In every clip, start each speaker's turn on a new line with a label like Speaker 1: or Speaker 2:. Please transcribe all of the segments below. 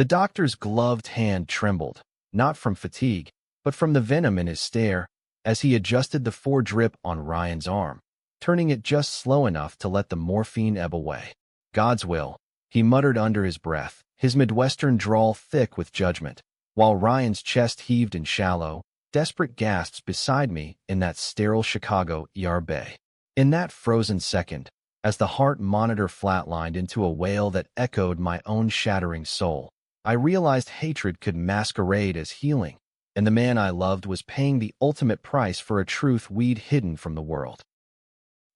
Speaker 1: The doctor's gloved hand trembled, not from fatigue, but from the venom in his stare, as he adjusted the foredrip on Ryan's arm, turning it just slow enough to let the morphine ebb away. God's will, he muttered under his breath, his Midwestern drawl thick with judgment, while Ryan's chest heaved in shallow, desperate gasps beside me in that sterile Chicago ER bay. In that frozen second, as the heart monitor flatlined into a wail that echoed my own shattering soul, I realized hatred could masquerade as healing, and the man I loved was paying the ultimate price for a truth we'd hidden from the world.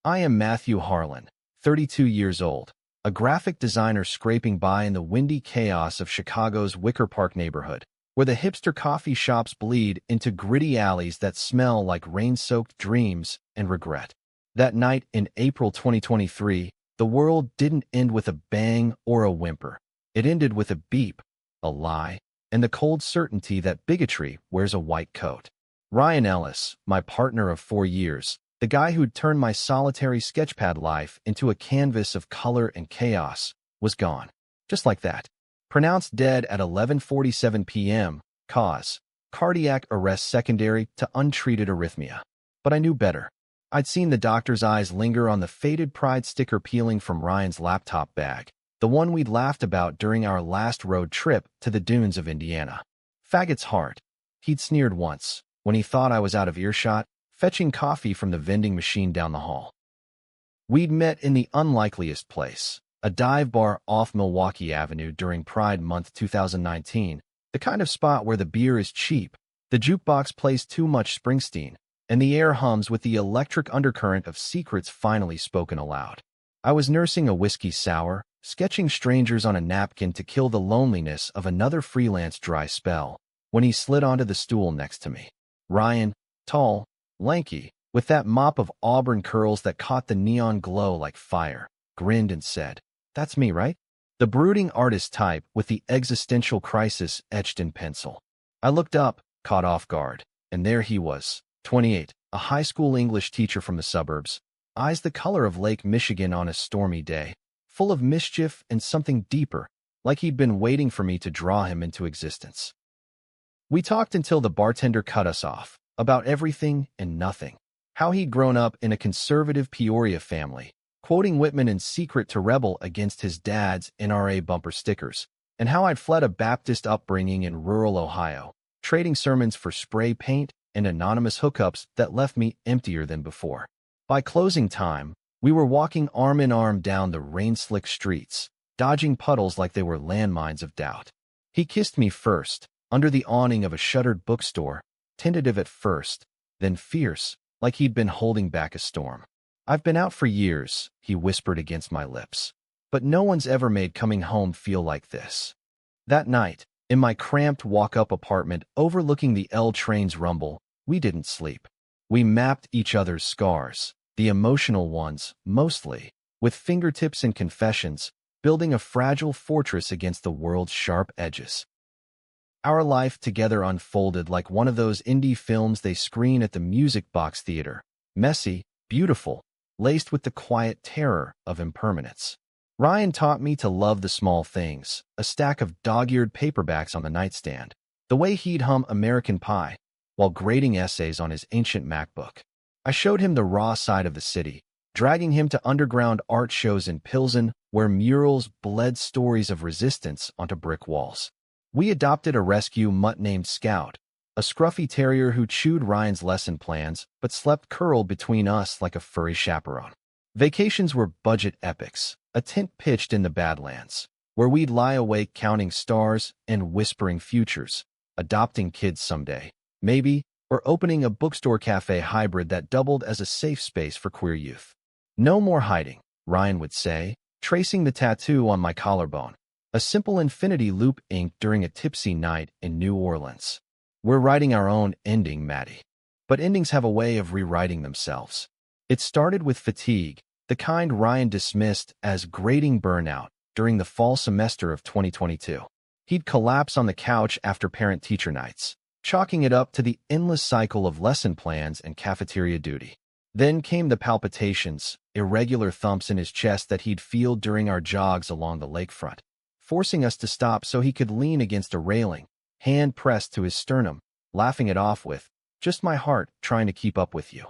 Speaker 1: I am Matthew Harlan, 32 years old, a graphic designer scraping by in the windy chaos of Chicago's Wicker Park neighborhood, where the hipster coffee shops bleed into gritty alleys that smell like rain-soaked dreams and regret. That night in April 2023, the world didn't end with a bang or a whimper. It ended with a beep, a lie, and the cold certainty that bigotry wears a white coat. Ryan Ellis, my partner of 4 years, the guy who'd turned my solitary sketchpad life into a canvas of color and chaos, was gone. Just like that. Pronounced dead at 11:47 p.m., cause cardiac arrest secondary to untreated arrhythmia. But I knew better. I'd seen the doctor's eyes linger on the faded pride sticker peeling from Ryan's laptop bag, the one we'd laughed about during our last road trip to the dunes of Indiana. Faggot's heart. He'd sneered once, when he thought I was out of earshot, fetching coffee from the vending machine down the hall. We'd met in the unlikeliest place, a dive bar off Milwaukee Avenue during Pride Month 2019, the kind of spot where the beer is cheap, the jukebox plays too much Springsteen, and the air hums with the electric undercurrent of secrets finally spoken aloud. I was nursing a whiskey sour, sketching strangers on a napkin to kill the loneliness of another freelance dry spell, when he slid onto the stool next to me. Ryan, tall, lanky, with that mop of auburn curls that caught the neon glow like fire, grinned and said, "That's me, right?" The brooding artist type with the existential crisis etched in pencil. I looked up, caught off guard, and there he was, 28, a high school English teacher from the suburbs, eyes the color of Lake Michigan on a stormy day, full of mischief and something deeper, like he'd been waiting for me to draw him into existence. We talked until the bartender cut us off, about everything and nothing. How he'd grown up in a conservative Peoria family, quoting Whitman in secret to rebel against his dad's NRA bumper stickers, and how I'd fled a Baptist upbringing in rural Ohio, trading sermons for spray paint and anonymous hookups that left me emptier than before. By closing time, we were walking arm in arm down the rain-slick streets, dodging puddles like they were landmines of doubt. He kissed me first, under the awning of a shuttered bookstore, tentative at first, then fierce, like he'd been holding back a storm. "I've been out for years," he whispered against my lips, "but no one's ever made coming home feel like this." That night, in my cramped walk-up apartment overlooking the L train's rumble, we didn't sleep. We mapped each other's scars, the emotional ones, mostly, with fingertips and confessions, building a fragile fortress against the world's sharp edges. Our life together unfolded like one of those indie films they screen at the Music Box Theater, messy, beautiful, laced with the quiet terror of impermanence. Ryan taught me to love the small things, a stack of dog-eared paperbacks on the nightstand, the way he'd hum American Pie, while grading essays on his ancient MacBook. I showed him the raw side of the city, dragging him to underground art shows in Pilsen where murals bled stories of resistance onto brick walls. We adopted a rescue mutt named Scout, a scruffy terrier who chewed Ryan's lesson plans but slept curled between us like a furry chaperone. Vacations were budget epics, a tent pitched in the Badlands, where we'd lie awake counting stars and whispering futures, adopting kids someday, maybe, or opening a bookstore cafe hybrid that doubled as a safe space for queer youth. "No more hiding," Ryan would say, tracing the tattoo on my collarbone, a simple infinity loop inked during a tipsy night in New Orleans. "We're writing our own ending, Maddie." But endings have a way of rewriting themselves. It started with fatigue, the kind Ryan dismissed as grating burnout during the fall semester of 2022. He'd collapse on the couch after parent-teacher nights, chalking it up to the endless cycle of lesson plans and cafeteria duty. Then came the palpitations, irregular thumps in his chest that he'd feel during our jogs along the lakefront. forcing us to stop so he could lean against a railing, hand pressed to his sternum, laughing it off with, "Just my heart trying to keep up with you."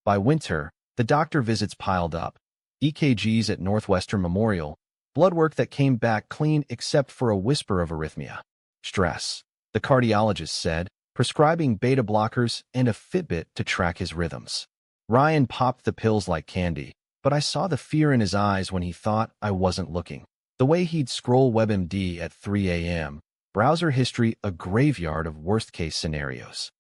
Speaker 1: By winter, the doctor visits piled up, EKGs at Northwestern Memorial, blood work that came back clean except for a whisper of arrhythmia. Stress, the cardiologist said, prescribing beta blockers and a Fitbit to track his rhythms. Ryan popped the pills like candy, but I saw the fear in his eyes when he thought I wasn't looking. The way he'd scroll WebMD at 3 a.m., browser history a graveyard of worst-case scenarios.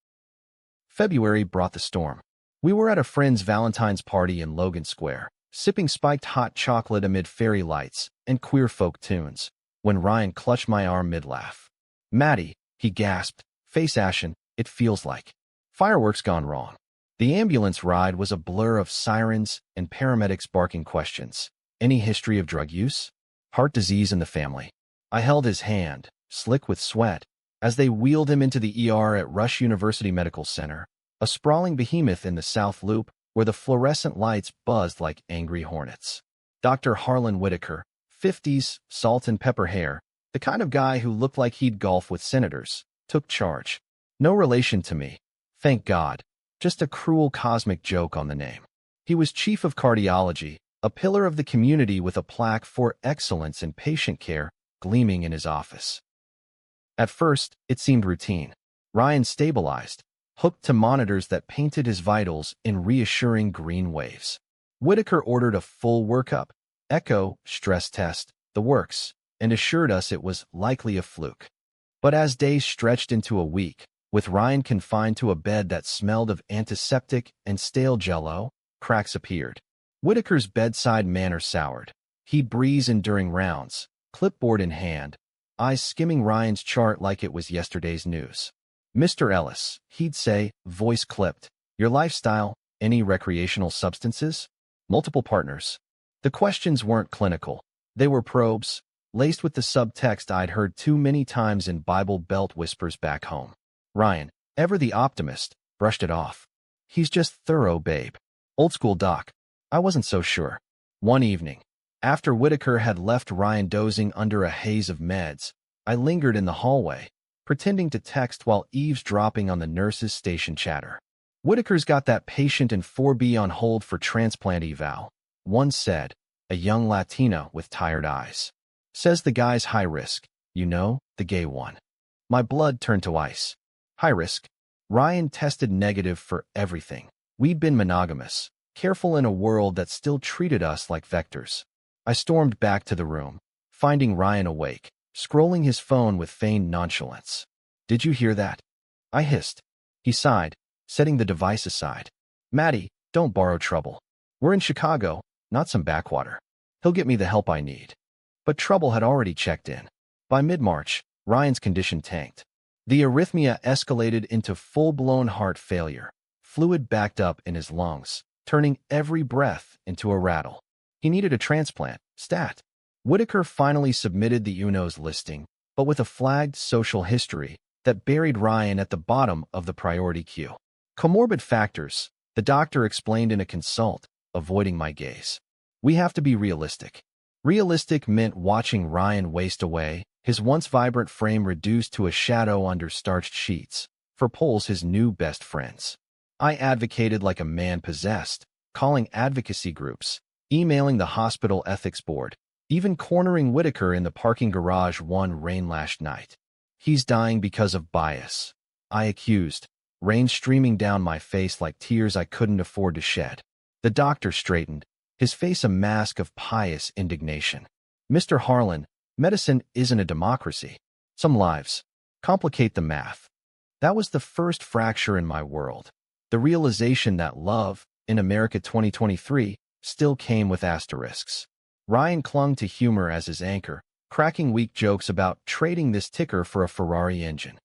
Speaker 1: February brought the storm. We were at a friend's Valentine's party in Logan Square, sipping spiked hot chocolate amid fairy lights and queer folk tunes, when Ryan clutched my arm mid-laugh. "Maddie," he gasped, face ashen, "it feels like fireworks gone wrong." The ambulance ride was a blur of sirens and paramedics barking questions. Any history of drug use? Heart disease in the family. I held his hand, slick with sweat, as they wheeled him into the ER at Rush University Medical Center, a sprawling behemoth in the South Loop where the fluorescent lights buzzed like angry hornets. Dr. Harlan Whitaker, 50s, salt and pepper hair, the kind of guy who looked like he'd golf with senators, took charge. No relation to me, thank God. Just a cruel cosmic joke on the name. He was chief of cardiology, a pillar of the community with a plaque for excellence in patient care gleaming in his office. At first, it seemed routine. Ryan stabilized, hooked to monitors that painted his vitals in reassuring green waves. Whitaker ordered a full workup, echo, stress test, the works, and assured us it was likely a fluke. But as days stretched into a week, with Ryan confined to a bed that smelled of antiseptic and stale jello, cracks appeared. Whitaker's bedside manner soured. He'd breeze in during rounds, clipboard in hand, eyes skimming Ryan's chart like it was yesterday's news. "Mr. Ellis," he'd say, voice clipped, "your lifestyle, any recreational substances? Multiple partners?" The questions weren't clinical. They were probes, laced with the subtext I'd heard too many times in Bible Belt whispers back home. Ryan, ever the optimist, brushed it off. "He's just thorough, babe. Old school doc." I wasn't so sure. One evening, after Whitaker had left Ryan dozing under a haze of meds, I lingered in the hallway, pretending to text while eavesdropping on the nurse's station chatter. "Whitaker's got that patient in 4B on hold for transplant eval," one said, a young Latina with tired eyes. "Says the guy's high risk, you know, the gay one." My blood turned to ice. High risk. Ryan tested negative for everything. We'd been monogamous, careful in a world that still treated us like vectors. I stormed back to the room, finding Ryan awake, scrolling his phone with feigned nonchalance. "Did you hear that?" I hissed. He sighed, setting the device aside. "Maddie, don't borrow trouble. We're in Chicago, not some backwater. He'll get me the help I need." But trouble had already checked in. By mid-March, Ryan's condition tanked. The arrhythmia escalated into full-blown heart failure. Fluid backed up in his lungs, turning every breath into a rattle. He needed a transplant, stat. Whitaker finally submitted the UNO's listing, but with a flagged social history that buried Ryan at the bottom of the priority queue. Comorbid factors, the doctor explained in a consult, avoiding my gaze. "We have to be realistic." Realistic meant watching Ryan waste away, his once vibrant frame reduced to a shadow under starched sheets, for Poles his new best friends. I advocated like a man possessed, calling advocacy groups, emailing the hospital ethics board, even cornering Whitaker in the parking garage one rain-lashed night. "He's dying because of bias," I accused, rain streaming down my face like tears I couldn't afford to shed. The doctor straightened, his face a mask of pious indignation. "Mr. Harlan, medicine isn't a democracy. Some lives complicate the math." That was the first fracture in my world. The realization that love, in America 2023, still came with asterisks. Ryan clung to humor as his anchor, cracking weak jokes about trading this ticker for a Ferrari engine.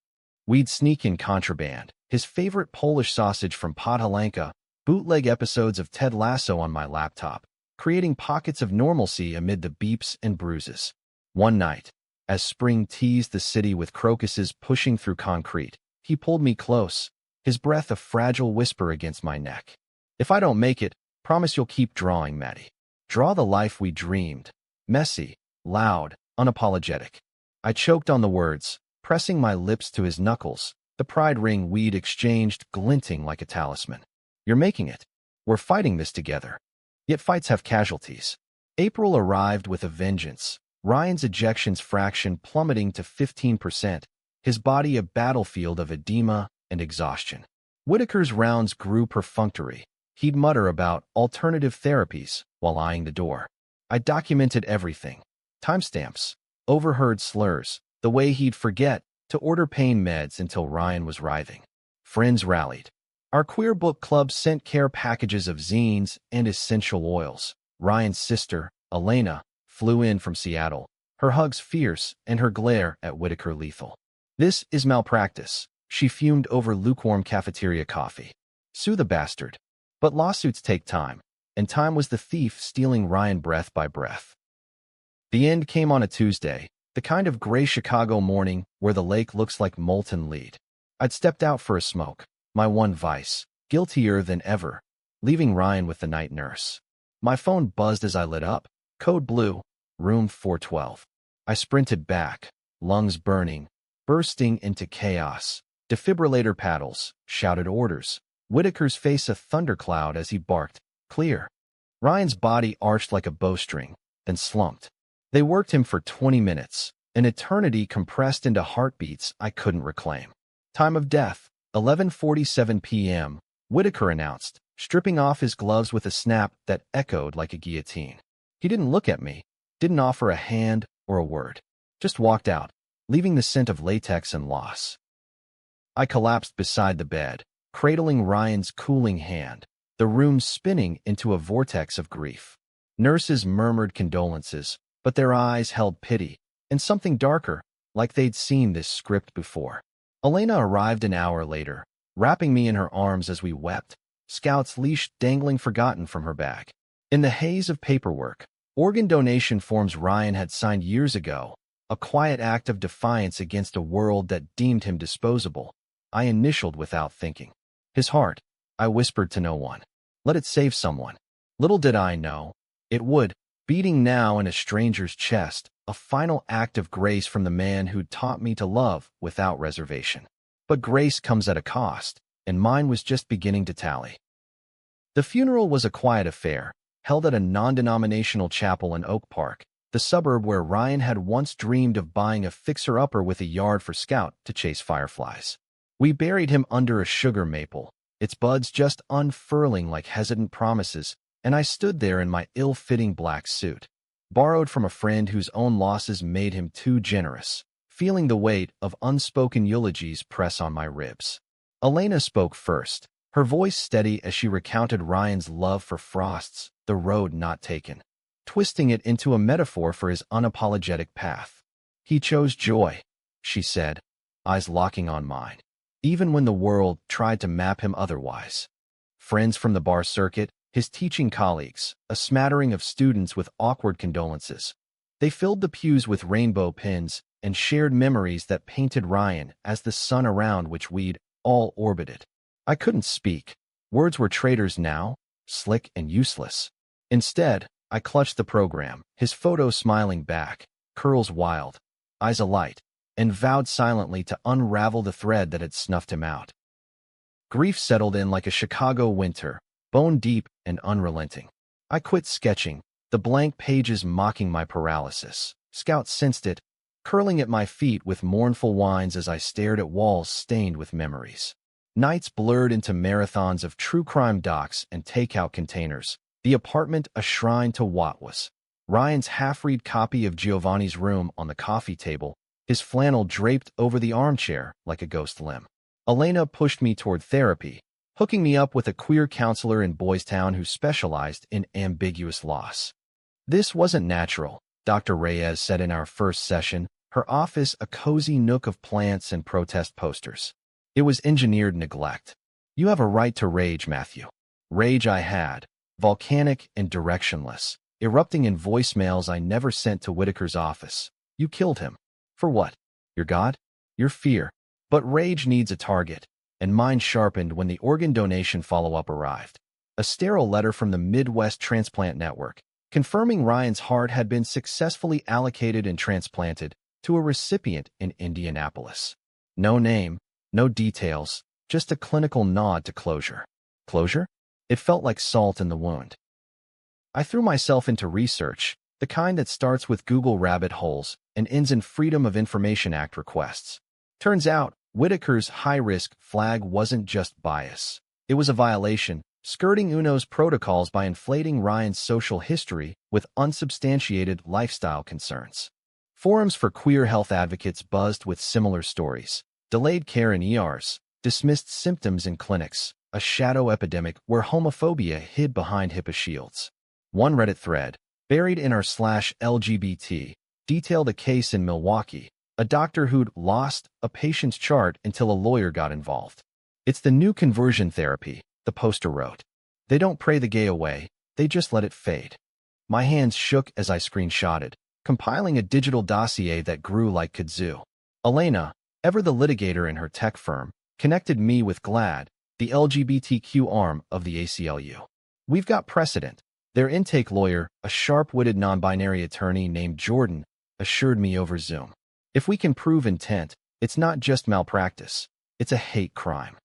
Speaker 1: We'd sneak in contraband, his favorite Polish sausage from Podhalanka, bootleg episodes of Ted Lasso on my laptop, creating pockets of normalcy amid the beeps and bruises. One night, as spring teased the city with crocuses pushing through concrete, he pulled me close, his breath a fragile whisper against my neck. "If I don't make it, promise you'll keep drawing, Maddie. Draw the life we dreamed. Messy, loud, unapologetic. I choked on the words, pressing my lips to his knuckles, the pride ring we'd exchanged glinting like a talisman. You're making it. We're fighting this together. Yet fights have casualties. April arrived with a vengeance, Ryan's ejections fraction plummeting to 15%, his body a battlefield of edema and exhaustion. Whitaker's rounds grew perfunctory. He'd mutter about alternative therapies while eyeing the door. I documented everything. Timestamps, overheard slurs, the way he'd forget to order pain meds until Ryan was writhing. Friends rallied. Our queer book club sent care packages of zines and essential oils. Ryan's sister, Elena, flew in from Seattle, her hugs fierce and her glare at Whitaker lethal. This is malpractice. She fumed over lukewarm cafeteria coffee. Sue the bastard. But lawsuits take time, and time was the thief stealing Ryan breath by breath. The end came on a Tuesday, the kind of gray Chicago morning where the lake looks like molten lead. I'd stepped out for a smoke, my one vice, guiltier than ever, leaving Ryan with the night nurse. My phone buzzed as I lit up. Code blue, room 412. I sprinted back, lungs burning, bursting into chaos. Defibrillator paddles, shouted orders. Whitaker's face a thundercloud as he barked, clear. Ryan's body arched like a bowstring, then slumped. They worked him for 20 minutes, an eternity compressed into heartbeats I couldn't reclaim. Time of death, 11:47 p.m., Whitaker announced, stripping off his gloves with a snap that echoed like a guillotine. He didn't look at me, didn't offer a hand or a word, just walked out, leaving the scent of latex and loss. I collapsed beside the bed, cradling Ryan's cooling hand, the room spinning into a vortex of grief. Nurses murmured condolences, but their eyes held pity, and something darker, like they'd seen this script before. Elena arrived an hour later, wrapping me in her arms as we wept, Scout's leash dangling forgotten from her bag. In the haze of paperwork, organ donation forms Ryan had signed years ago, a quiet act of defiance against a world that deemed him disposable, I initialed without thinking. His heart, I whispered to no one. Let it save someone. Little did I know, it would, beating now in a stranger's chest, a final act of grace from the man who'd taught me to love without reservation. But grace comes at a cost, and mine was just beginning to tally. The funeral was a quiet affair, held at a non-denominational chapel in Oak Park, the suburb where Ryan had once dreamed of buying a fixer-upper with a yard for Scout to chase fireflies. We buried him under a sugar maple, its buds just unfurling like hesitant promises, and I stood there in my ill-fitting black suit, borrowed from a friend whose own losses made him too generous, feeling the weight of unspoken eulogies press on my ribs. Elena spoke first, her voice steady as she recounted Ryan's love for Frost's The Road Not Taken, twisting it into a metaphor for his unapologetic path. He chose joy, she said, eyes locking on mine, even when the world tried to map him otherwise. Friends from the bar circuit, his teaching colleagues, a smattering of students with awkward condolences. They filled the pews with rainbow pins and shared memories that painted Ryan as the sun around which we'd all orbited. I couldn't speak. Words were traitors now, slick and useless. Instead, I clutched the program, his photo smiling back, curls wild, eyes alight, and vowed silently to unravel the thread that had snuffed him out. Grief settled in like a Chicago winter, bone-deep and unrelenting. I quit sketching, the blank pages mocking my paralysis. Scout sensed it, curling at my feet with mournful whines as I stared at walls stained with memories. Nights blurred into marathons of true crime docs and takeout containers, the apartment a shrine to what was. Ryan's half-read copy of Giovanni's Room on the coffee table, his flannel draped over the armchair like a ghost limb. Elena pushed me toward therapy, hooking me up with a queer counselor in Boys Town who specialized in ambiguous loss. This wasn't natural, Dr. Reyes said in our first session, her office a cozy nook of plants and protest posters. It was engineered neglect. You have a right to rage, Matthew. Rage I had, volcanic and directionless, erupting in voicemails I never sent to Whitaker's office. You killed him. For what? Your God? Your fear. But rage needs a target, and mine sharpened when the organ donation follow-up arrived. A sterile letter from the Midwest Transplant Network, confirming Ryan's heart had been successfully allocated and transplanted to a recipient in Indianapolis. No name, no details, just a clinical nod to closure. Closure? It felt like salt in the wound. I threw myself into research, the kind that starts with Google rabbit holes and ends in Freedom of Information Act requests. Turns out, Whitaker's high-risk flag wasn't just bias. It was a violation, skirting UNO's protocols by inflating Ryan's social history with unsubstantiated lifestyle concerns. Forums for queer health advocates buzzed with similar stories. Delayed care in ERs, dismissed symptoms in clinics, a shadow epidemic where homophobia hid behind HIPAA shields. One Reddit thread, buried in r/LGBT, detailed a case in Milwaukee, a doctor who'd lost a patient's chart until a lawyer got involved. It's the new conversion therapy, the poster wrote. They don't pray the gay away, they just let it fade. My hands shook as I screenshotted, compiling a digital dossier that grew like kudzu. Elena, ever the litigator in her tech firm, connected me with GLAD, the LGBTQ arm of the ACLU. We've got precedent. Their intake lawyer, a sharp-witted non-binary attorney named Jordan, assured me over Zoom. If we can prove intent, it's not just malpractice, it's a hate crime.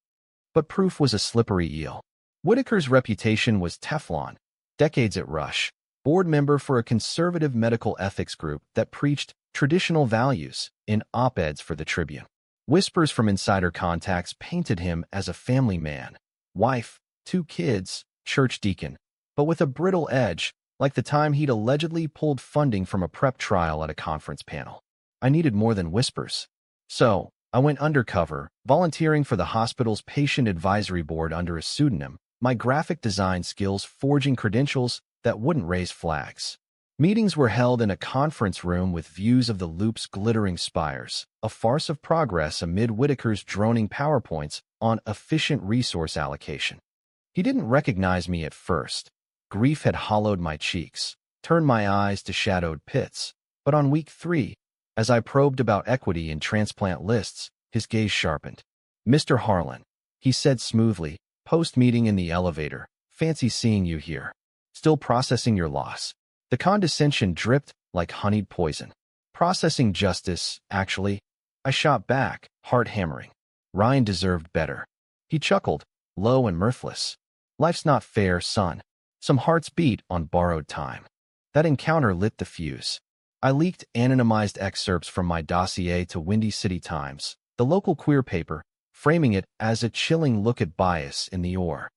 Speaker 1: But proof was a slippery eel. Whitaker's reputation was Teflon. Decades at Rush, board member for a conservative medical ethics group that preached traditional values in op-eds for the Tribune. Whispers from insider contacts painted him as a family man, wife, 2 kids, church deacon, but with a brittle edge, like the time he'd allegedly pulled funding from a prep trial at a conference panel. I needed more than whispers. So, I went undercover, volunteering for the hospital's patient advisory board under a pseudonym, my graphic design skills forging credentials that wouldn't raise flags. Meetings were held in a conference room with views of the Loop's glittering spires, a farce of progress amid Whitaker's droning PowerPoints on efficient resource allocation. He didn't recognize me at first. Grief had hollowed my cheeks, turned my eyes to shadowed pits. But on week 3, as I probed about equity in transplant lists, his gaze sharpened. "Mr. Harlan," he said smoothly, post-meeting in the elevator, "fancy seeing you here. Still processing your loss." The condescension dripped like honeyed poison. "Processing justice, actually." I shot back, heart hammering. Ryan deserved better. He chuckled, low and mirthless. "Life's not fair, son." Some hearts beat on borrowed time. That encounter lit the fuse. I leaked anonymized excerpts from my dossier to Windy City Times, the local queer paper, framing it as a chilling look at bias in the OR.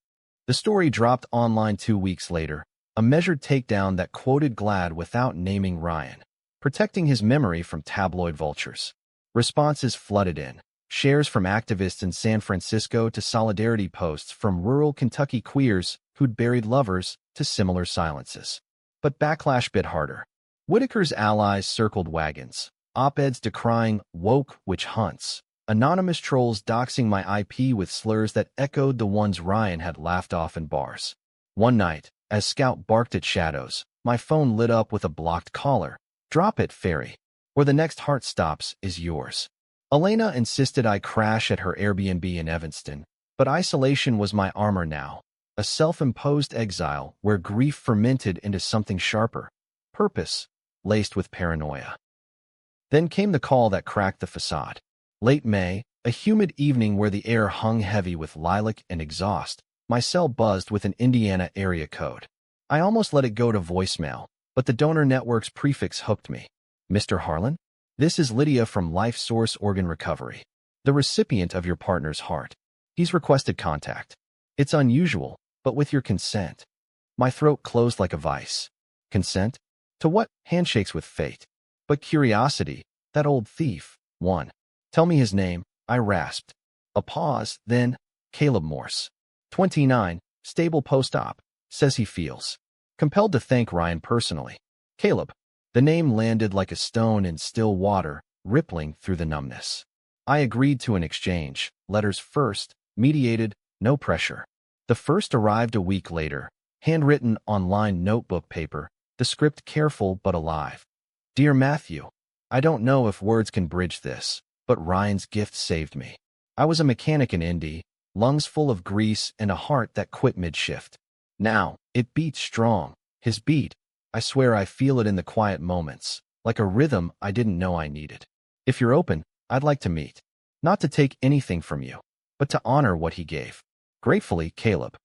Speaker 1: The story dropped online 2 weeks later, a measured takedown that quoted GLAD without naming Ryan, protecting his memory from tabloid vultures. Responses flooded in. Shares from activists in San Francisco to solidarity posts from rural Kentucky queers who'd buried lovers to similar silences. But backlash bit harder. Whitaker's allies circled wagons, op-eds decrying woke witch hunts, anonymous trolls doxing my IP with slurs that echoed the ones Ryan had laughed off in bars. One night, as Scout barked at shadows, my phone lit up with a blocked caller. "Drop it, Fairy, or the next heart stops is yours." Elena insisted I crash at her Airbnb in Evanston, but isolation was my armor now, a self-imposed exile where grief fermented into something sharper, purpose, laced with paranoia. Then came the call that cracked the facade. Late May, a humid evening where the air hung heavy with lilac and exhaust, my cell buzzed with an Indiana area code. I almost let it go to voicemail, but the donor network's prefix hooked me. "Mr. Harlan? This is Lydia from Life Source Organ Recovery, the recipient of your partner's heart. He's requested contact. It's unusual, but with your consent." My throat closed like a vice. Consent? To what? Handshakes with fate. But curiosity, that old thief, won. "Tell me his name," I rasped. A pause, then, "Caleb Morse. 29, stable post-op, says he feels." Compelled to thank Ryan personally. Caleb. The name landed like a stone in still water, rippling through the numbness. I agreed to an exchange, letters first, mediated, no pressure. The first arrived a week later, handwritten on lined notebook paper, the script careful but alive. "Dear Matthew, I don't know if words can bridge this, but Ryan's gift saved me. I was a mechanic in Indy, lungs full of grease and a heart that quit mid-shift. Now, it beats strong. His beat, I swear I feel it in the quiet moments, like a rhythm I didn't know I needed. If you're open, I'd like to meet. Not to take anything from you, but to honor what he gave. Gratefully, Caleb.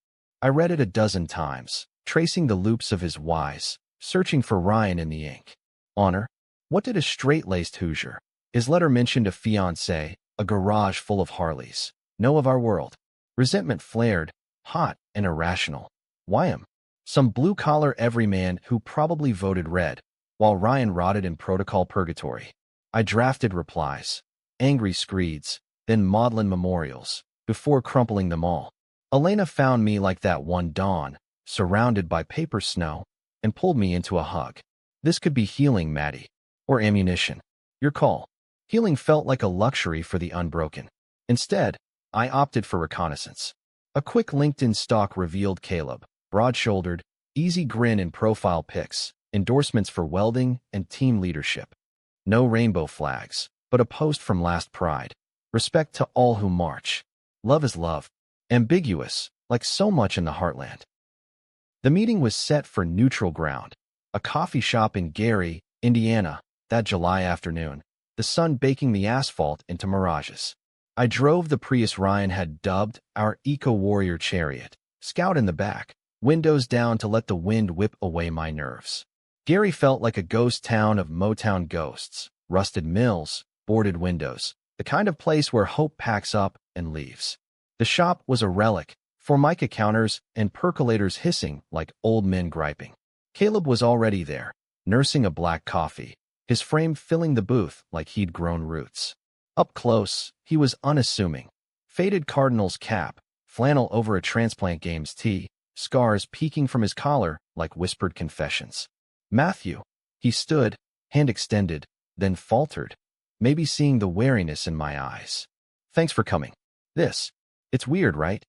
Speaker 1: I read it a dozen times, tracing the loops of his whys, searching for Ryan in the ink. Honor? What did a straight-laced Hoosier? His letter mentioned a fiancé, a garage full of Harleys. No of our world. Resentment flared, hot and irrational. Why him? Some blue-collar everyman who probably voted red, while Ryan rotted in protocol purgatory. I drafted replies, angry screeds, then maudlin memorials, before crumpling them all. Elena found me like that one dawn, surrounded by paper snow, and pulled me into a hug. This could be healing, Maddie. Or ammunition. Your call. Healing felt like a luxury for the unbroken. Instead, I opted for reconnaissance. A quick LinkedIn stalk revealed Caleb, broad-shouldered, easy grin in profile pics, endorsements for welding and team leadership. No rainbow flags, but a post from last Pride. Respect to all who march. Love is love. Ambiguous, like so much in the heartland. The meeting was set for neutral ground, a coffee shop in Gary, Indiana, that July afternoon, the sun baking the asphalt into mirages. I drove the Prius Ryan had dubbed our eco-warrior chariot, Scout in the back, windows down to let the wind whip away my nerves. Gary felt like a ghost town of Motown ghosts, rusted mills, boarded windows, the kind of place where hope packs up and leaves. The shop was a relic, formica counters and percolators hissing like old men griping. Caleb was already there, nursing a black coffee, his frame filling the booth like he'd grown roots. Up close, he was unassuming. Faded Cardinals cap, flannel over a transplant game's tee, scars peeking from his collar like whispered confessions. Matthew. He stood, hand extended, then faltered, maybe seeing the wariness in my eyes. Thanks for coming. It's weird, right?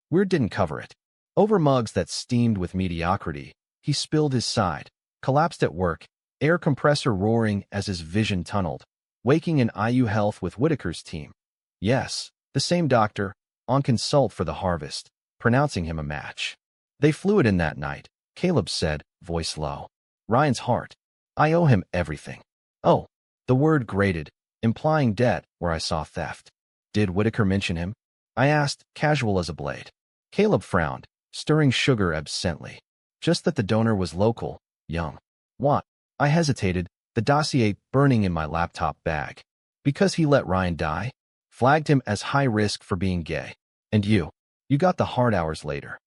Speaker 1: Weird didn't cover it. Over mugs that steamed with mediocrity, he spilled his side, collapsed at work, air compressor roaring as his vision tunneled, waking in IU Health with Whitaker's team. Yes, the same doctor, on consult for the harvest, pronouncing him a match. They flew it in that night, Caleb said, voice low. Ryan's heart. I owe him everything. Oh, the word grated, implying debt where I saw theft. Did Whitaker mention him? I asked, casual as a blade. Caleb frowned, stirring sugar absently. Just that the donor was local, young. What? I hesitated, the dossier burning in my laptop bag. Because he let Ryan die? Flagged him as high risk for being gay. And you got the hard hours later.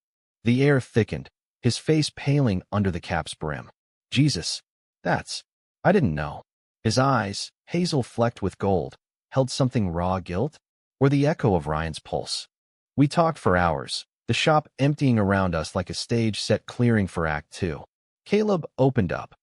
Speaker 1: The air thickened, his face paling under the cap's brim. Jesus, I didn't know. His eyes, hazel flecked with gold, held something raw guilt, or the echo of Ryan's pulse. We talked for hours, the shop emptying around us like a stage set clearing for Act Two. Caleb opened up.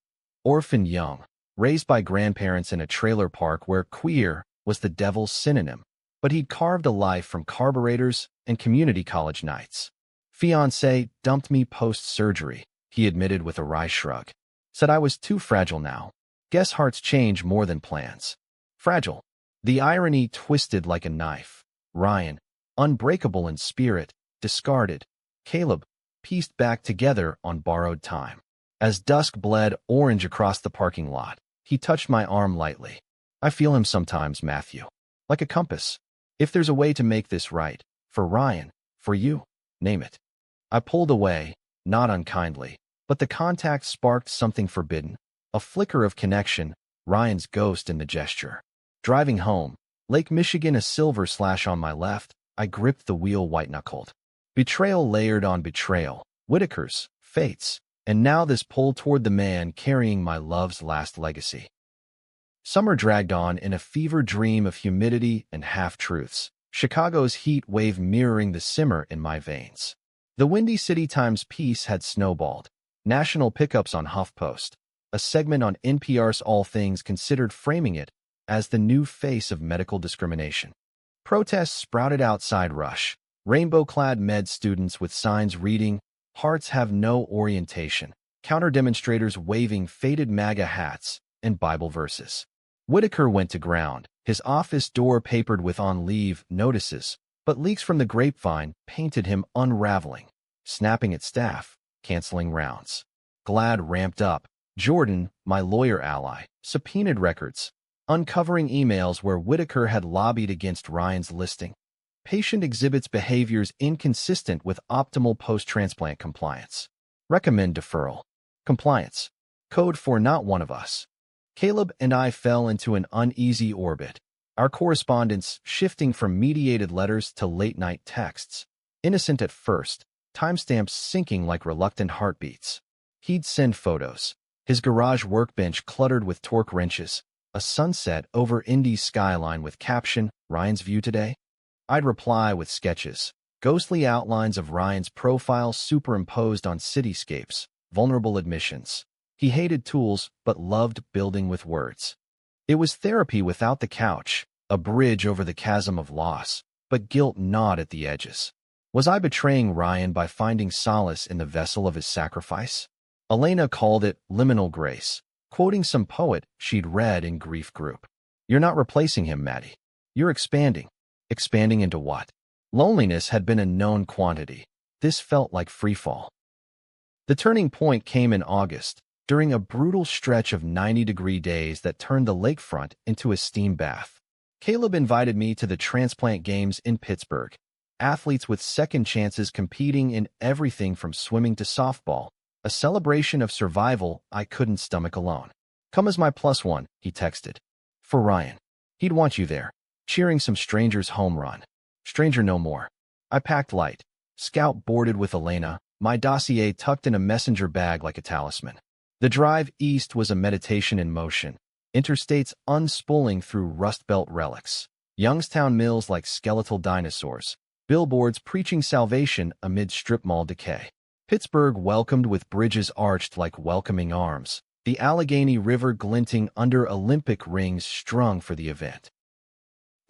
Speaker 1: Orphan young, raised by grandparents in a trailer park where queer was the devil's synonym, but he'd carved a life from carburetors and community college nights. Fiancé dumped me post-surgery, he admitted with a wry shrug. Said I was too fragile now. Guess hearts change more than plans. Fragile. The irony twisted like a knife. Ryan, unbreakable in spirit, discarded. Caleb, pieced back together on borrowed time. As dusk bled orange across the parking lot, he touched my arm lightly. I feel him sometimes, Matthew. Like a compass. If there's a way to make this right, for Ryan, for you, name it. I pulled away, not unkindly, but the contact sparked something forbidden. A flicker of connection, Ryan's ghost in the gesture. Driving home, Lake Michigan a silver slash on my left, I gripped the wheel white-knuckled. Betrayal layered on betrayal, Whitaker's, fates, and now this pull toward the man carrying my love's last legacy. Summer dragged on in a fever dream of humidity and half-truths, Chicago's heat wave mirroring the simmer in my veins. The Windy City Times piece had snowballed. National pickups on HuffPost, a segment on NPR's All Things Considered framing it as the new face of medical discrimination. Protests sprouted outside Rush, rainbow-clad med students with signs reading, "Hearts have no orientation," counter-demonstrators waving faded MAGA hats and Bible verses. Whitaker went to ground, his office door papered with on leave notices, but leaks from the grapevine painted him unraveling, snapping at staff, canceling rounds. Glad ramped up. Jordan, my lawyer ally, subpoenaed records, uncovering emails where Whitaker had lobbied against Ryan's listing. Patient exhibits behaviors inconsistent with optimal post-transplant compliance. Recommend deferral. Compliance. Code for not one of us. Caleb and I fell into an uneasy orbit, our correspondence shifting from mediated letters to late-night texts. Innocent at first, timestamps syncing like reluctant heartbeats. He'd send photos. His garage workbench cluttered with torque wrenches, a sunset over Indy's skyline with caption, Ryan's view today? I'd reply with sketches, ghostly outlines of Ryan's profile superimposed on cityscapes, vulnerable admissions. He hated tools but loved building with words. It was therapy without the couch, a bridge over the chasm of loss, but guilt gnawed at the edges. Was I betraying Ryan by finding solace in the vessel of his sacrifice? Elena called it liminal grace, quoting some poet she'd read in grief group. You're not replacing him, Maddie. You're expanding. Expanding into what? Loneliness had been a known quantity. This felt like freefall. The turning point came in August, during a brutal stretch of 90-degree days that turned the lakefront into a steam bath. Caleb invited me to the transplant games in Pittsburgh. Athletes with second chances competing in everything from swimming to softball, a celebration of survival I couldn't stomach alone. Come as my +1, he texted. For Ryan. He'd want you there, cheering some stranger's home run. Stranger no more. I packed light. Scout boarded with Elena, my dossier tucked in a messenger bag like a talisman. The drive east was a meditation in motion, interstates unspooling through Rust Belt relics, Youngstown mills like skeletal dinosaurs, billboards preaching salvation amid strip mall decay. Pittsburgh welcomed with bridges arched like welcoming arms, the Allegheny River glinting under Olympic rings strung for the event.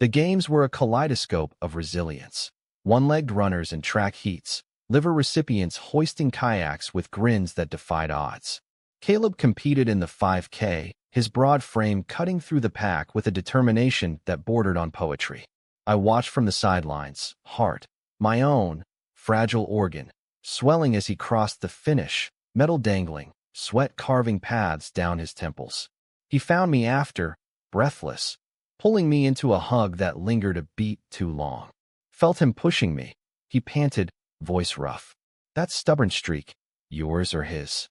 Speaker 1: The games were a kaleidoscope of resilience. One-legged runners in track heats, liver recipients hoisting kayaks with grins that defied odds. Caleb competed in the 5K, his broad frame cutting through the pack with a determination that bordered on poetry. I watched from the sidelines, heart, my own, fragile organ, swelling as he crossed the finish, metal dangling, sweat carving paths down his temples. He found me after, breathless, pulling me into a hug that lingered a beat too long. Felt him pushing me. He panted, voice rough. That stubborn streak, yours or his?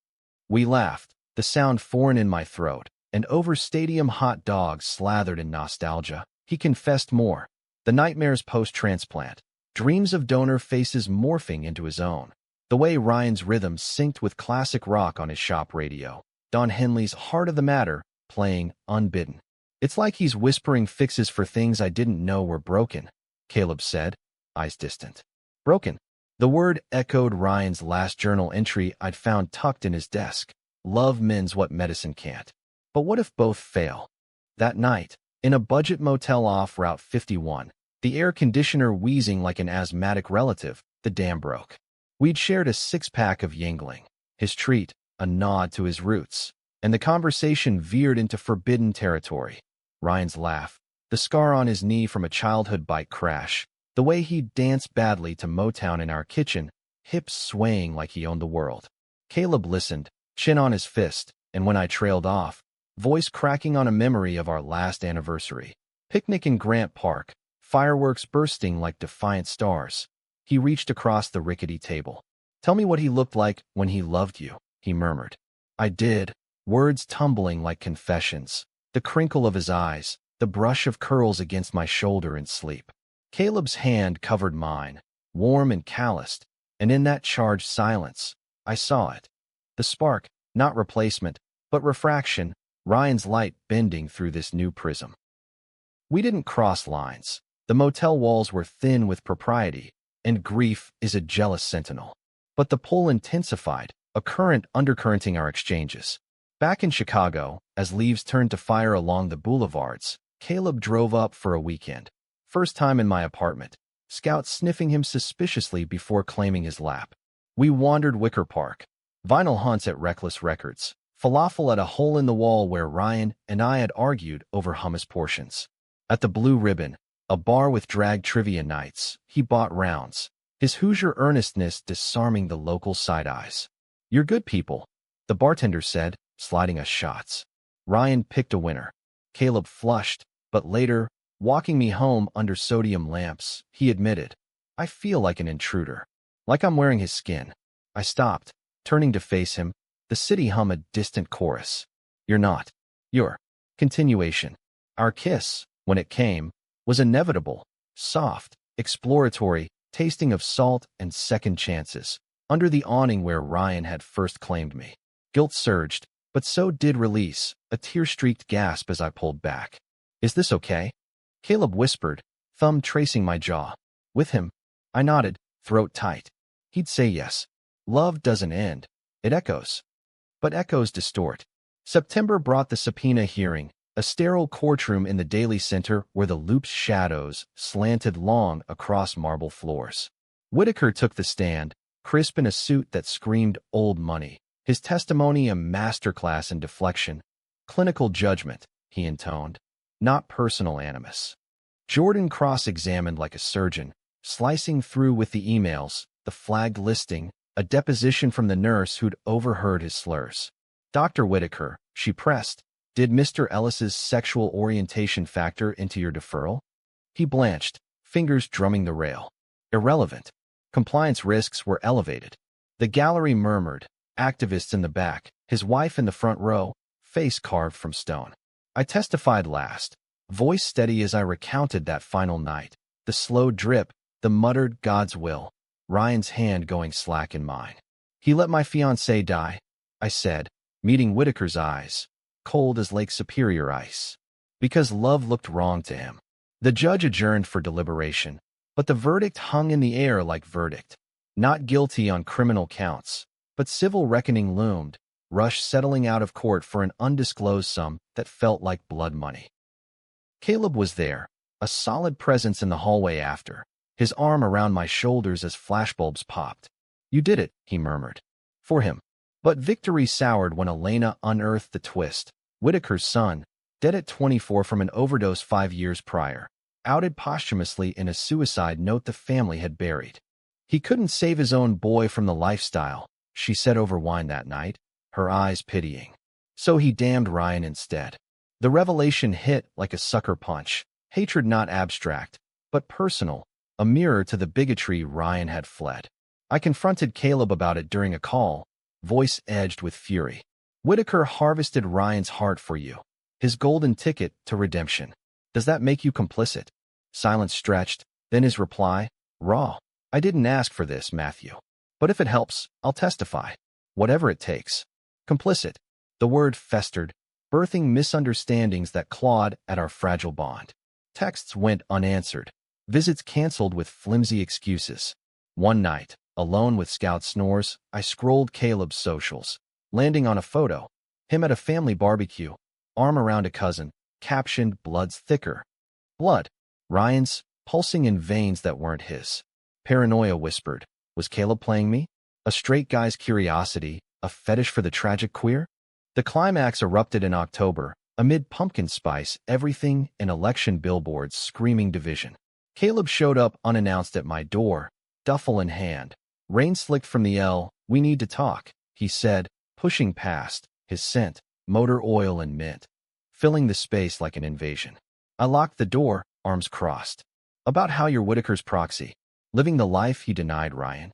Speaker 1: We laughed, the sound foreign in my throat, and over stadium hot dogs slathered in nostalgia. He confessed more. The nightmares post-transplant, dreams of donor faces morphing into his own. The way Ryan's rhythm synced with classic rock on his shop radio. Don Henley's Heart of the Matter, playing unbidden. It's like he's whispering fixes for things I didn't know were broken, Caleb said, eyes distant. Broken. The word echoed Ryan's last journal entry I'd found tucked in his desk. Love mends what medicine can't. But what if both fail? That night, in a budget motel off Route 51, the air conditioner wheezing like an asthmatic relative, the dam broke. We'd shared a six-pack of Yingling, his treat, a nod to his roots, and the conversation veered into forbidden territory. Ryan's laugh, the scar on his knee from a childhood bike crash, the way he'd danced badly to Motown in our kitchen, hips swaying like he owned the world. Caleb listened, chin on his fist, and when I trailed off, voice cracking on a memory of our last anniversary. Picnic in Grant Park, fireworks bursting like defiant stars. He reached across the rickety table. Tell me what he looked like when he loved you, he murmured. I did, words tumbling like confessions, the crinkle of his eyes, the brush of curls against my shoulder in sleep. Caleb's hand covered mine, warm and calloused, and in that charged silence, I saw it. The spark, not replacement, but refraction, Ryan's light bending through this new prism. We didn't cross lines. The motel walls were thin with propriety, and grief is a jealous sentinel. But the pull intensified, a current undercurrenting our exchanges. Back in Chicago, as leaves turned to fire along the boulevards, Caleb drove up for a weekend. First time in my apartment, Scout sniffing him suspiciously before claiming his lap. We wandered Wicker Park, vinyl hunts at Reckless Records, falafel at a hole in the wall where Ryan and I had argued over hummus portions. At the Blue Ribbon, a bar with drag trivia nights, he bought rounds, his Hoosier earnestness disarming the local side-eyes. You're good people, the bartender said, sliding us shots. Ryan picked a winner. Caleb flushed, but later, walking me home under sodium lamps, he admitted, I feel like an intruder. Like I'm wearing his skin. I stopped, turning to face him, the city hum a distant chorus. You're not. You're. Continuation. Our kiss, when it came, was inevitable, soft, exploratory, tasting of salt and second chances, under the awning where Ryan had first claimed me. Guilt surged, but so did release, a tear-streaked gasp as I pulled back. Is this okay? Caleb whispered, thumb tracing my jaw. With him? I nodded, throat tight. He'd say yes. Love doesn't end. It echoes. But echoes distort. September brought the subpoena hearing, a sterile courtroom in the Daily Center where the looped shadows slanted long across marble floors. Whitaker took the stand, crisp in a suit that screamed old money, his testimony a masterclass in deflection. Clinical judgment, he intoned, not personal animus. Jordan cross-examined like a surgeon, slicing through with the emails, the flagged listing, a deposition from the nurse who'd overheard his slurs. Dr. Whitaker, she pressed, did Mr. Ellis's sexual orientation factor into your deferral? He blanched, fingers drumming the rail. Irrelevant. Compliance risks were elevated. The gallery murmured, activists in the back, his wife in the front row, face carved from stone. I testified last, voice steady as I recounted that final night, the slow drip, the muttered God's will, Ryan's hand going slack in mine. He let my fiancée die, I said, meeting Whitaker's eyes, cold as Lake Superior ice. Because love looked wrong to him. The judge adjourned for deliberation, but the verdict hung in the air like verdict. Not guilty on criminal counts, but civil reckoning loomed, Rush settling out of court for an undisclosed sum that felt like blood money. Caleb was there, a solid presence in the hallway after, his arm around my shoulders as flashbulbs popped. You did it, he murmured. For him. But victory soured when Elena unearthed the twist. Whitaker's son, dead at 24 from an overdose 5 years prior, outed posthumously in a suicide note the family had buried. He couldn't save his own boy from the lifestyle, she said over wine that night, her eyes pitying. So he damned Ryan instead. The revelation hit like a sucker punch, hatred not abstract, but personal, a mirror to the bigotry Ryan had fled. I confronted Caleb about it during a call, voice edged with fury. Whitaker harvested Ryan's heart for you, his golden ticket to redemption. Does that make you complicit? Silence stretched, then his reply, raw. I didn't ask for this, Matthew. But if it helps, I'll testify. Whatever it takes. Complicit. The word festered, birthing misunderstandings that clawed at our fragile bond. Texts went unanswered, visits canceled with flimsy excuses. One night, alone with Scout snores, I scrolled Caleb's socials, landing on a photo, him at a family barbecue, arm around a cousin, captioned blood's thicker. Blood. Ryan's, pulsing in veins that weren't his. Paranoia whispered, was Caleb playing me? A straight guy's curiosity, a fetish for the tragic queer? The climax erupted in October, amid pumpkin spice, everything, and election billboards screaming division. Caleb showed up unannounced at my door, duffel in hand. Rain slicked from the L, we need to talk, he said, pushing past, his scent, motor oil and mint, filling the space like an invasion. I locked the door, arms crossed. About how you're Whitaker's proxy, living the life he denied Ryan.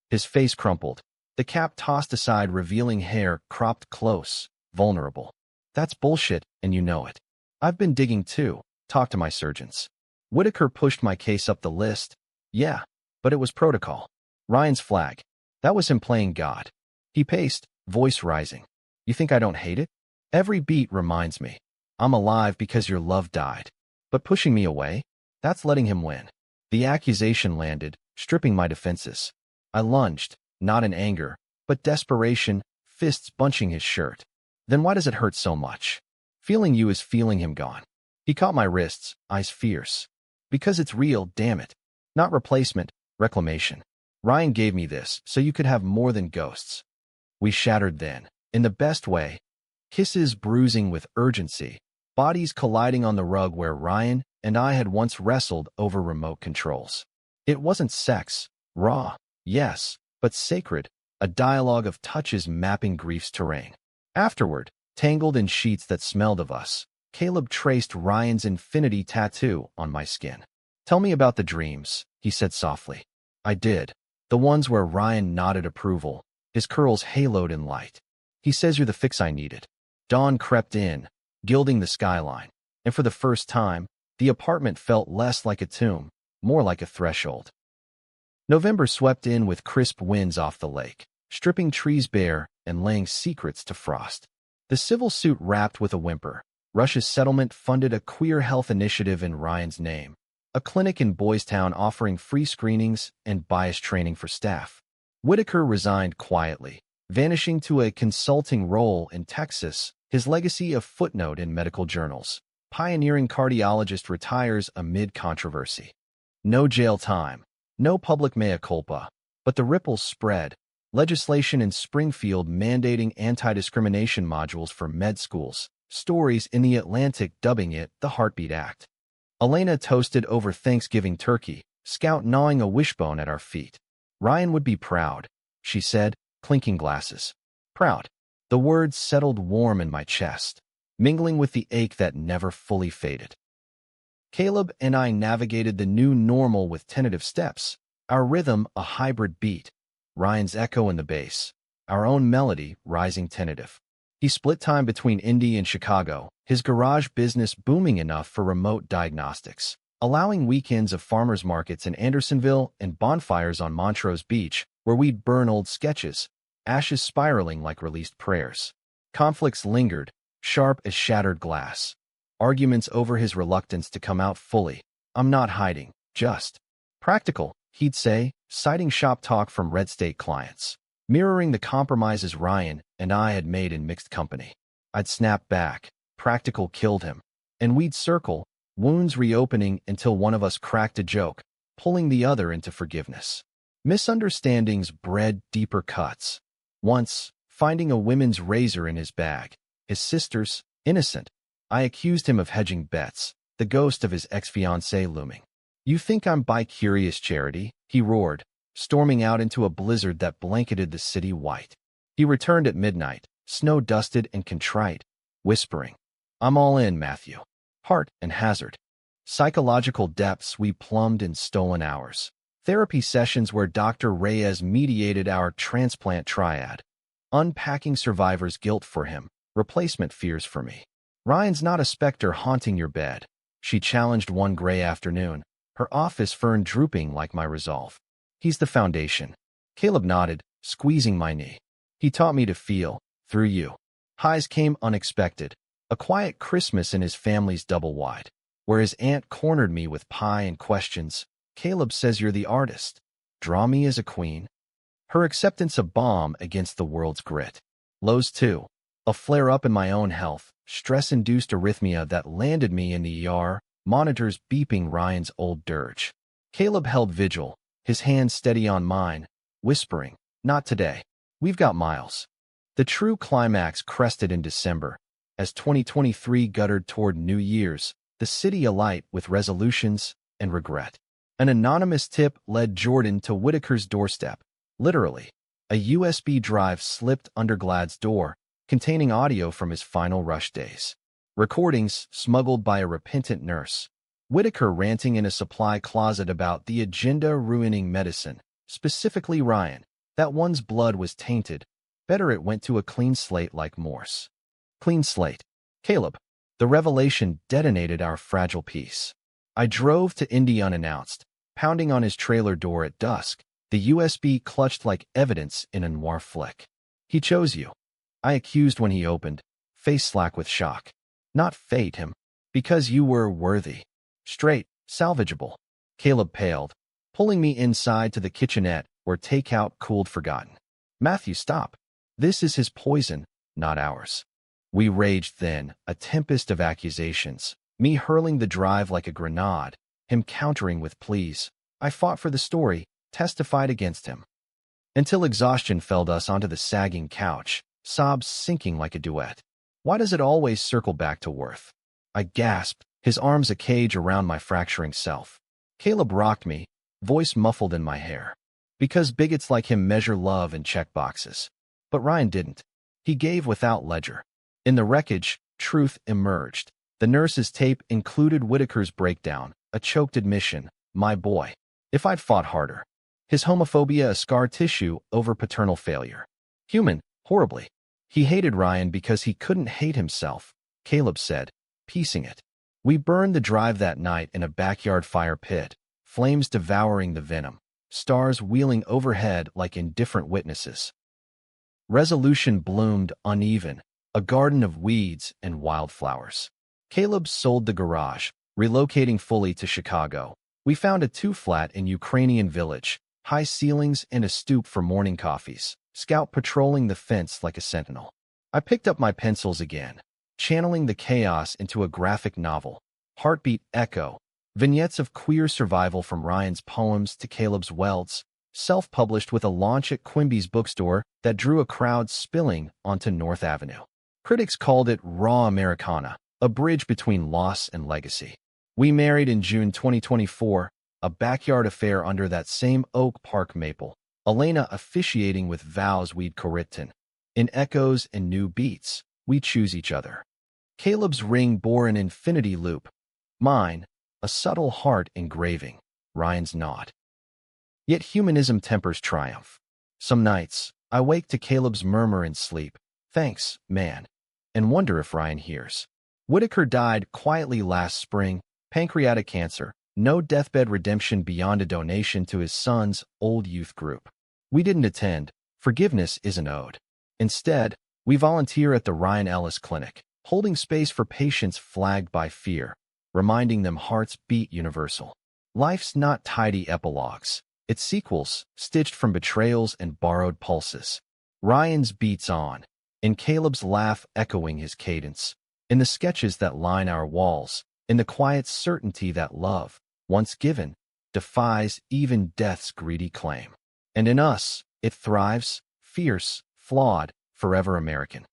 Speaker 1: His face crumpled, the cap tossed aside revealing hair cropped close, vulnerable. That's bullshit, and you know it. I've been digging too, talk to my surgeons. Whitaker pushed my case up the list. Yeah, but it was protocol. Ryan's flag. That was him playing God. He paced, voice rising. You think I don't hate it? Every beat reminds me. I'm alive because your love died. But pushing me away? That's letting him win. The accusation landed, stripping my defenses. I lunged, not in anger, but desperation, fists bunching his shirt. Then why does it hurt so much? Feeling you is feeling him gone. He caught my wrists, eyes fierce. Because it's real, damn it. Not replacement, reclamation. Ryan gave me this so you could have more than ghosts. We shattered then, in the best way. Kisses bruising with urgency, bodies colliding on the rug where Ryan and I had once wrestled over remote controls. It wasn't sex, raw, yes, but sacred, a dialogue of touches mapping grief's terrain. Afterward, tangled in sheets that smelled of us, Caleb traced Ryan's infinity tattoo on my skin. "Tell me about the dreams," he said softly. I did. The ones where Ryan nodded approval, his curls haloed in light. "He says you're the fix I needed." Dawn crept in, gilding the skyline, and for the first time, the apartment felt less like a tomb, more like a threshold. November swept in with crisp winds off the lake, stripping trees bare and laying secrets to frost. The civil suit wrapped with a whimper. Rush's settlement funded a queer health initiative in Ryan's name, a clinic in Boys Town offering free screenings and bias training for staff. Whitaker resigned quietly, vanishing to a consulting role in Texas, his legacy a footnote in medical journals. Pioneering cardiologist retires amid controversy. No jail time, no public mea culpa, but the ripples spread. Legislation in Springfield mandating anti-discrimination modules for med schools. Stories in The Atlantic dubbing it the Heartbeat Act. Elena toasted over Thanksgiving turkey, Scout gnawing a wishbone at our feet. "Ryan would be proud," she said, clinking glasses. Proud. The words settled warm in my chest, mingling with the ache that never fully faded. Caleb and I navigated the new normal with tentative steps, our rhythm a hybrid beat, Ryan's echo in the bass, our own melody rising tentative. He split time between Indy and Chicago, his garage business booming enough for remote diagnostics, allowing weekends of farmers markets in Andersonville and bonfires on Montrose Beach, where we'd burn old sketches, ashes spiraling like released prayers. Conflicts lingered, sharp as shattered glass. Arguments over his reluctance to come out fully. "I'm not hiding, just practical," he'd say, citing shop talk from red state clients, mirroring the compromises Ryan and I had made in mixed company. I'd snap back, "Practical killed him," and we'd circle, wounds reopening until one of us cracked a joke, pulling the other into forgiveness. Misunderstandings bred deeper cuts. Once, finding a women's razor in his bag, his sister's, innocent, I accused him of hedging bets, the ghost of his ex-fiancée looming. "You think I'm bi-curious, Charity?" he roared, storming out into a blizzard that blanketed the city white. He returned at midnight, snow-dusted and contrite, whispering, "I'm all in, Matthew." Heart and hazard. Psychological depths we plumbed in stolen hours. Therapy sessions where Dr. Reyes mediated our transplant triad. Unpacking survivor's guilt for him, replacement fears for me. "Ryan's not a specter haunting your bed," she challenged one gray afternoon, her office fern drooping like my resolve. "He's the foundation." Caleb nodded, squeezing my knee. "He taught me to feel, through you." Highs came unexpected. A quiet Christmas in his family's double wide, where his aunt cornered me with pie and questions. "Caleb says you're the artist. Draw me as a queen." Her acceptance a balm against the world's grit. Lows too. A flare-up in my own health, stress-induced arrhythmia that landed me in the ER, monitors beeping Ryan's old dirge. Caleb held vigil, his hand steady on mine, whispering, "Not today. We've got miles." The true climax crested in December, as 2023 guttered toward New Year's, the city alight with resolutions and regret. An anonymous tip led Jordan to Whitaker's doorstep. Literally, a USB drive slipped under Glad's door, containing audio from his final rush days. Recordings smuggled by a repentant nurse. Whitaker ranting in a supply closet about the agenda ruining medicine, specifically Ryan, that one's blood was tainted. Better it went to a clean slate like Morse. Clean slate. Caleb. The revelation detonated our fragile peace. I drove to Indy unannounced, pounding on his trailer door at dusk, the USB clutched like evidence in a noir flick. "He chose you," I accused when he opened, face slack with shock. "Not fate him. Because you were worthy. Straight, salvageable." Caleb paled, pulling me inside to the kitchenette where takeout cooled forgotten. "Matthew, stop. This is his poison, not ours." We raged then, a tempest of accusations, me hurling the drive like a grenade, him countering with pleas. I fought for the story, testified against him. Until exhaustion felled us onto the sagging couch, sobs sinking like a duet. Why does it always circle back to worth? I gasped, his arms a cage around my fracturing self. Caleb rocked me, voice muffled in my hair. Because bigots like him measure love in checkboxes. But Ryan didn't. He gave without ledger. In the wreckage, truth emerged. The nurse's tape included Whitaker's breakdown, a choked admission, "My boy. If I'd fought harder." His homophobia a scar tissue over paternal failure. Human, horribly. He hated Ryan because he couldn't hate himself, Caleb said, piecing it. We burned the drive that night in a backyard fire pit, flames devouring the venom, stars wheeling overhead like indifferent witnesses. Resolution bloomed uneven, a garden of weeds and wildflowers. Caleb sold the garage, relocating fully to Chicago. We found a two-flat in Ukrainian village, high ceilings and a stoop for morning coffees, Scout patrolling the fence like a sentinel. I picked up my pencils again, channeling the chaos into a graphic novel, Heartbeat Echo, vignettes of queer survival from Ryan's poems to Caleb's welts, self-published with a launch at Quimby's bookstore that drew a crowd spilling onto North Avenue. Critics called it raw Americana, a bridge between loss and legacy. We married in June 2024, a backyard affair under that same Oak Park maple, Elena officiating with vows we'd co-written. In echoes and new beats, we choose each other. Caleb's ring bore an infinity loop. Mine, a subtle heart engraving. Ryan's not. Yet humanism tempers triumph. Some nights, I wake to Caleb's murmur in sleep, "Thanks, man," and wonder if Ryan hears. Whitaker died quietly last spring, pancreatic cancer, no deathbed redemption beyond a donation to his son's old youth group. We didn't attend. Forgiveness isn't owed. Instead, we volunteer at the Ryan Ellis Clinic, holding space for patients flagged by fear, reminding them hearts beat universal. Life's not tidy epilogues. It's sequels, stitched from betrayals and borrowed pulses. Ryan's beats on, in Caleb's laugh echoing his cadence, in the sketches that line our walls, in the quiet certainty that love, once given, defies even death's greedy claim. And in us, it thrives, fierce, flawed, forever American.